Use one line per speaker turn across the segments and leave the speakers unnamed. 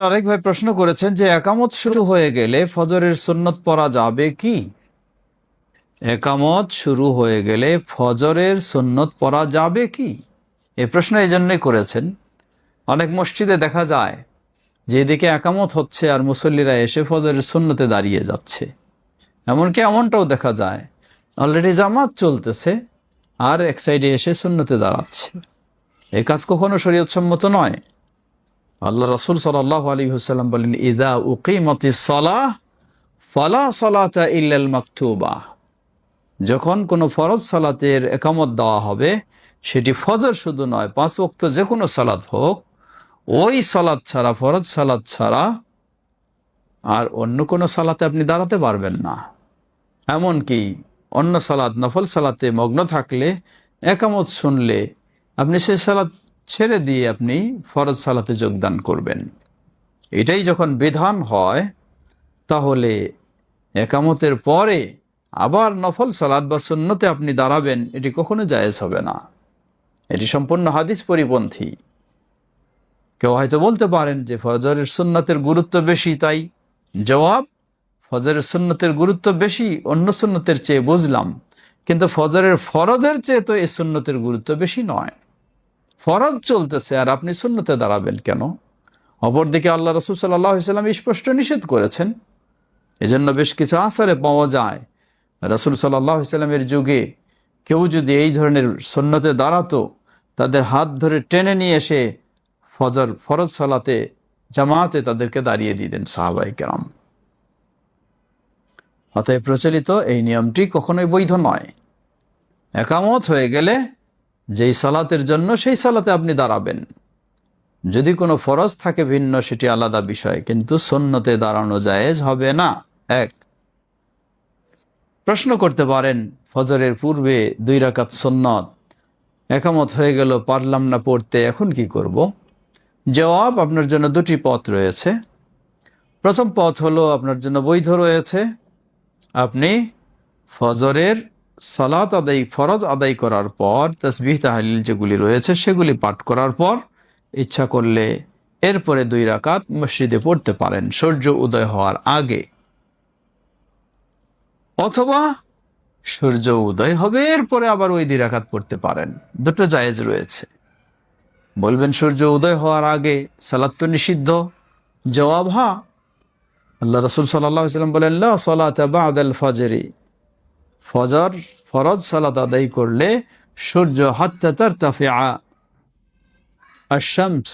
আরেক ভাই প্রশ্ন করেছেন যে একামত শুরু হয়ে গেলে ফজরের সুন্নত পড়া যাবে কি? একামত শুরু হয়ে গেলে ফজরের সুন্নত পড়া যাবে কি? এই প্রশ্ন এই জন্যই করেছেন, অনেক মসজিদে দেখা যায় যে এদিকে একামত হচ্ছে আর মুসল্লিরা এসে ফজরের সুন্নতে দাঁড়িয়ে যাচ্ছে। এমনকি এমনটাও দেখা যায় অলরেডি জামাত চলতেছে আর এক সাইডে এসে সুন্নতে দাঁড়াচ্ছে। এই কাজ কখনো শরীয়তসম্মত নয়। আল্লাহ রাসূল সাল্লাল্লাহু আলাইহি ওয়াসাল্লাম বলেন, ইযা উকিমাতিস সালাহ ফালা সালাতা ইল্লাল মাকতুবা। যখন কোনো ফরজ সালাতের একামত দেওয়া হবে, সেটি ফজর শুধু নয়, 5 ওয়াক্ত যে কোনো সালাত হোক, ওই সালাত ছাড়া, ফরজ সালাত ছাড়া আর অন্য কোনো সালাতে আপনি দাঁড়াতে পারবেন না। এমনকি অন্য সালাত, নফল সালাতে মগ্ন থাকলে একামত শুনলে আপনি সেই সালাত ছেড়ে দিয়ে আপনি ফরজ সালাতে যোগদান করবেন। এটাই যখন বিধান হয়, তাহলে একামতের পরে আবার নফল সালাত বা সুন্নতে আপনি দাঁড়াবেন, এটি কখনো জায়েজ হবে না। এটি সম্পূর্ণ হাদিস পরিপন্থী। কেউ হয়তো বলতে পারেন যে ফজরের সুন্নতের গুরুত্ব বেশি, তাই জবাব, ফজরের সুন্নতের গুরুত্ব বেশি অন্য সুন্নতের চেয়ে, বুঝলাম, কিন্তু ফজরের ফরজের চেয়ে তো এই সুন্নতের গুরুত্ব বেশি নয়। ফরজ চলতেছে আর আপনি সুন্নতে দাঁড়াবেন কেন? অপরদিকে আল্লাহ রাসূল সাল্লাল্লাহু আলাইহি ওয়াসাল্লাম স্পষ্ট নিষেধ করেছেন। এজন্য বেশ কিছু আসারে পাওয়া যায় রাসূল সাল্লাল্লাহু আলাইহি ওয়াসাল্লামের যুগে কেউ যদি এই ধরনের সুন্নতে দাঁড়াতো, তাদের হাত ধরে টেনে নিয়ে এসে ফরজ সালাতে জামাতে তাদেরকে দাঁড়িয়ে দিতেন সাহাবায়ে কেরাম। অতএব প্রচলিত এই নিয়মটি কখনোই বৈধ নয়। একামত হয়ে গেলে যেই সালাতের জন্য সেই সালাতে আপনি দাঁড়াবেন। যদি কোনো ফরজ থাকে ভিন্ন, সেটি আলাদা বিষয়, কিন্তু সুন্নতে দাঁড়ানো জায়েজ হবে না। এক, প্রশ্ন করতে পারেন, ফজরের পূর্বে 2 রাকাত সুন্নত, একামত হয়ে গেল, পারলাম না পড়তে, এখন কি করব? জবাব, আপনার জন্য 2টি পথ রয়েছে। প্রথম পথ হলো আপনার জন্য বৈধ রয়েছে। আপনি ফজরের সালাত আদায়, ফরজ আদায় করার পর তাসবিহ তাহলিল যেগুলি রয়েছে সেগুলি পাঠ করার পর ইচ্ছা করলে এরপরে 2 রাকাত মসজিদে পড়তে পারেন সূর্য উদয় হওয়ার আগে, অথবা সূর্য উদয় হবে এরপরে আবার ওই 2 রাকাত পড়তে পারেন। দুটো জায়েজ রয়েছে। বলবেন সূর্য উদয় হওয়ার আগে সালাত তো নিষিদ্ধ। জবাব, হ্যাঁ, আল্লাহ রাসূল সাল্লাল্লাহু আলাইহি ওয়াসাল্লাম বলেন, লা সালাতা বা'দাল ফাজরি, ফজর ফরজ সালাত আদায় করলে সূর্য হাত্তা তারতাফিআ আশ-শামস,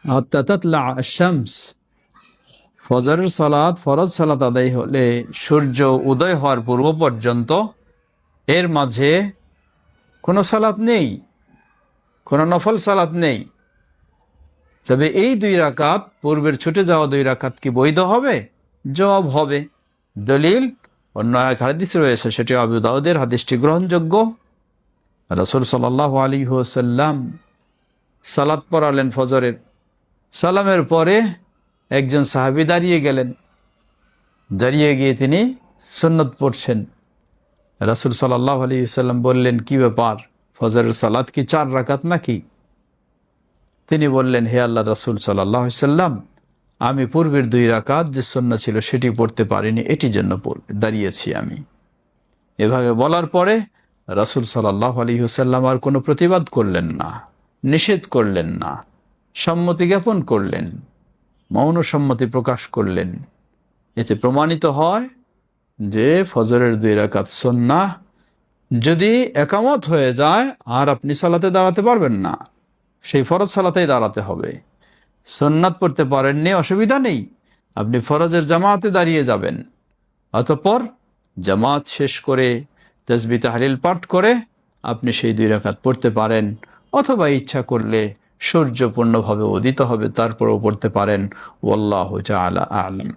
হাত্তা তাতলা আশ-শামস, ফজরের সালাত, ফরজ সালাত আদায় হলে সূর্য উদয় হওয়ার পূর্ব পর্যন্ত এর মাঝে কোনো সালাত নেই, কোনো নফল সালাত নেই। তবে এই 2 রাকাত, পূর্বের ছুটে যাওয়া 2 রাকাত কি বৈধ হবে? জবাব, হবে। দলিল, অন্য এক হাদিস রয়েছে, সেটি আবু দাউদের, হাদিসটি গ্রহণযোগ্য। রাসূল সাল্লাল্লাহু আলাইহি ওয়াসাল্লাম সালাত পড়ালেন ফজরের, সালামের পরে একজন সাহাবী দাঁড়িয়ে গেলেন, দাঁড়িয়ে গিয়ে তিনি সুন্নত পড়ছেন। রাসূল সাল্লাল্লাহু আলাইহি ওয়াসাল্লাম বললেন, কি ব্যাপার, ফজরের সালাত কি 4 রাকাত নাকি? তিনি বললেন, হে আল্লাহর রাসূল সাল্লাল্লাহু আলাইহি ওয়াসাল্লাম, আমি পূর্বের 2 রাকাত যে সুন্নাত ছিল সেটি পড়তে পারিনি, এটির জন্য দাঁড়িয়েছি আমি। এভাবে বলার পরে রাসূল সাল্লাল্লাহু আলাইহি ওয়াসাল্লাম আর কোনো প্রতিবাদ করলেন না, নিষেধ করলেন না, সম্মতি জ্ঞাপন করলেন, মৌন সম্মতি প্রকাশ করলেন। এতে প্রমাণিত হয় যে ফজরের 2 রাকাত সুন্নাহ যদি একামত হয়ে যায় আর আপনি সালাতে দাঁড়াতে পারবেন না, সেই ফরজ সালাতেই দাঁড়াতে হবে। সুন্নাত পড়তে পারেননি, অসুবিধা নেই, আপনি ফরজের জামাতে দাঁড়িয়ে যাবেন। অতঃপর জামাত শেষ করে তাসবিহ তাহলিল পাঠ করে আপনি সেই 2 রাকাত পড়তে পারেন, অথবা ইচ্ছা করলে সূর্য পূর্ণভাবে উদিত হবে তারপরও পড়তে পারেন। ওয়াল্লাহু তাআলা আ'লাম।